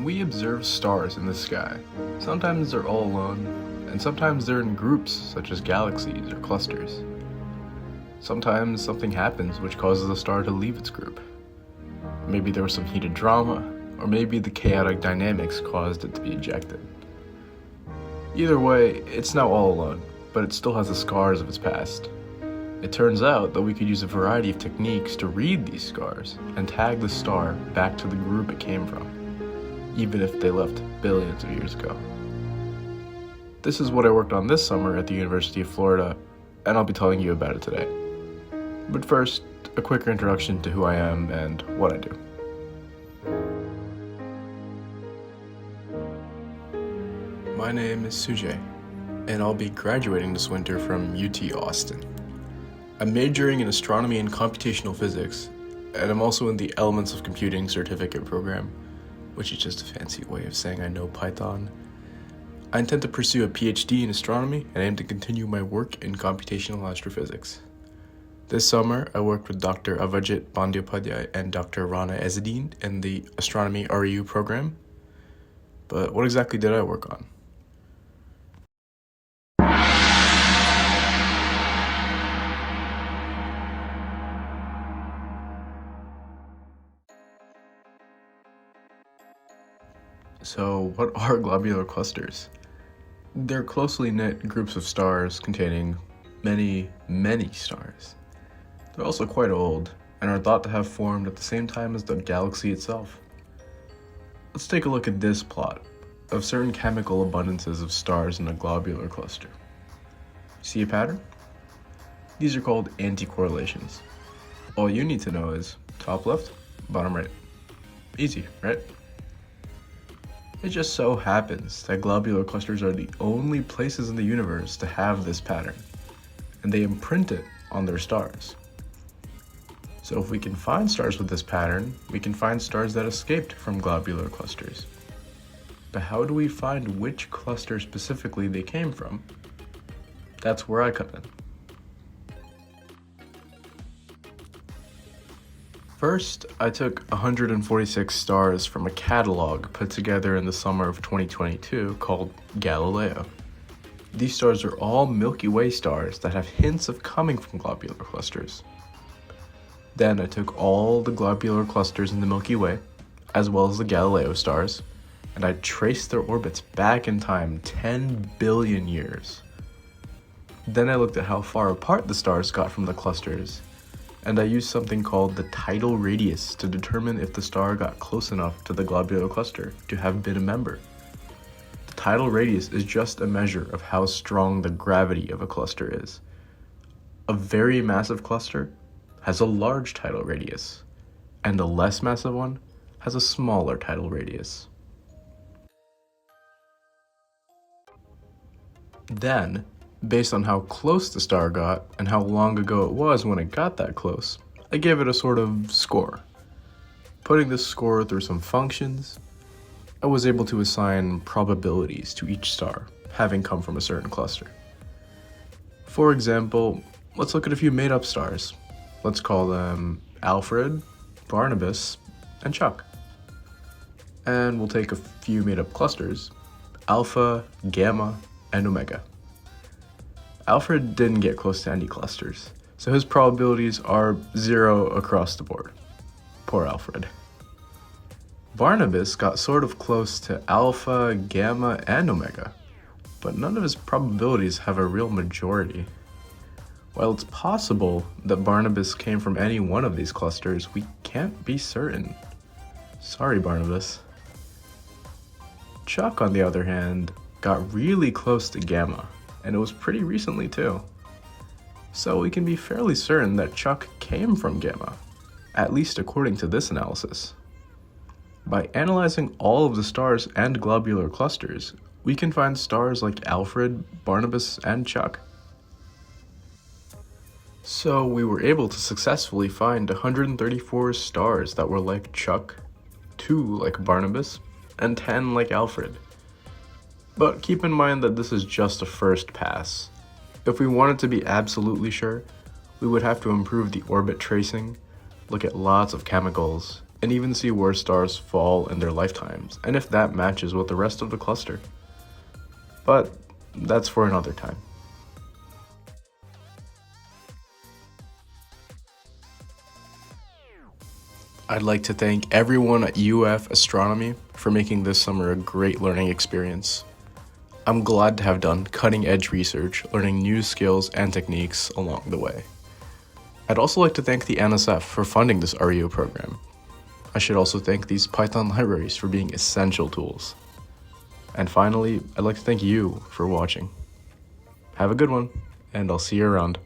When we observe stars in the sky, sometimes they're all alone, and sometimes they're in groups such as galaxies or clusters. Sometimes something happens which causes a star to leave its group. Maybe there was some heated drama, or maybe the chaotic dynamics caused it to be ejected. Either way, it's now all alone, but it still has the scars of its past. It turns out that we could use a variety of techniques to read these scars and tag the star back to the group it came from, even if they left billions of years ago. This is what I worked on this summer at the University of Florida, and I'll be telling you about it today. But first, a quicker introduction to who I am and what I do. My name is Sujay, and I'll be graduating this winter from UT Austin. I'm majoring in astronomy and computational physics, and I'm also in the Elements of Computing certificate program, which is just a fancy way of saying I know Python. I intend to pursue a PhD in astronomy and aim to continue my work in computational astrophysics. This summer, I worked with Dr. Avajit Bandyopadhyay and Dr. Rana Ezzedine in the Astronomy REU program. But what exactly did I work on? So, what are globular clusters? They're closely knit groups of stars containing many, many stars. They're also quite old and are thought to have formed at the same time as the galaxy itself. Let's take a look at this plot of certain chemical abundances of stars in a globular cluster. See a pattern? These are called anticorrelations. All you need to know is top left, bottom right. Easy, right? It just so happens that globular clusters are the only places in the universe to have this pattern, and they imprint it on their stars. So if we can find stars with this pattern, we can find stars that escaped from globular clusters. But how do we find which cluster specifically they came from? That's where I come in. First, I took 146 stars from a catalog put together in the summer of 2022 called Galileo. These stars are all Milky Way stars that have hints of coming from globular clusters. Then I took all the globular clusters in the Milky Way, as well as the Galileo stars, and I traced their orbits back in time 10 billion years. Then I looked at how far apart the stars got from the clusters, and I used something called the tidal radius to determine if the star got close enough to the globular cluster to have been a member. The tidal radius is just a measure of how strong the gravity of a cluster is. A very massive cluster has a large tidal radius, and a less massive one has a smaller tidal radius. Then, based on how close the star got and how long ago it was when it got that close, I gave it a sort of score. Putting this score through some functions, I was able to assign probabilities to each star having come from a certain cluster. For example, let's look at a few made-up stars. Let's call them Alfred, Barnabas, and Chuck. And we'll take a few made-up clusters, Alpha, Gamma, and Omega. Alfred didn't get close to any clusters, so his probabilities are 0 across the board. Poor Alfred. Barnabas got sort of close to Alpha, Gamma, and Omega, but none of his probabilities have a real majority. While it's possible that Barnabas came from any one of these clusters, we can't be certain. Sorry, Barnabas. Chuck, on the other hand, got really close to Gamma, and it was pretty recently too. So we can be fairly certain that Chuck came from Gamma, at least according to this analysis. By analyzing all of the stars and globular clusters, we can find stars like Alfred, Barnabas, and Chuck. So we were able to successfully find 134 stars that were like Chuck, 2 like Barnabas, and 10 like Alfred. But keep in mind that this is just a first pass. If we wanted to be absolutely sure, we would have to improve the orbit tracing, look at lots of chemicals, and even see where stars fall in their lifetimes, and if that matches with the rest of the cluster. But that's for another time. I'd like to thank everyone at UF Astronomy for making this summer a great learning experience. I'm glad to have done cutting-edge research, learning new skills and techniques along the way. I'd also like to thank the NSF for funding this REU program. I should also thank these Python libraries for being essential tools. And finally, I'd like to thank you for watching. Have a good one, and I'll see you around.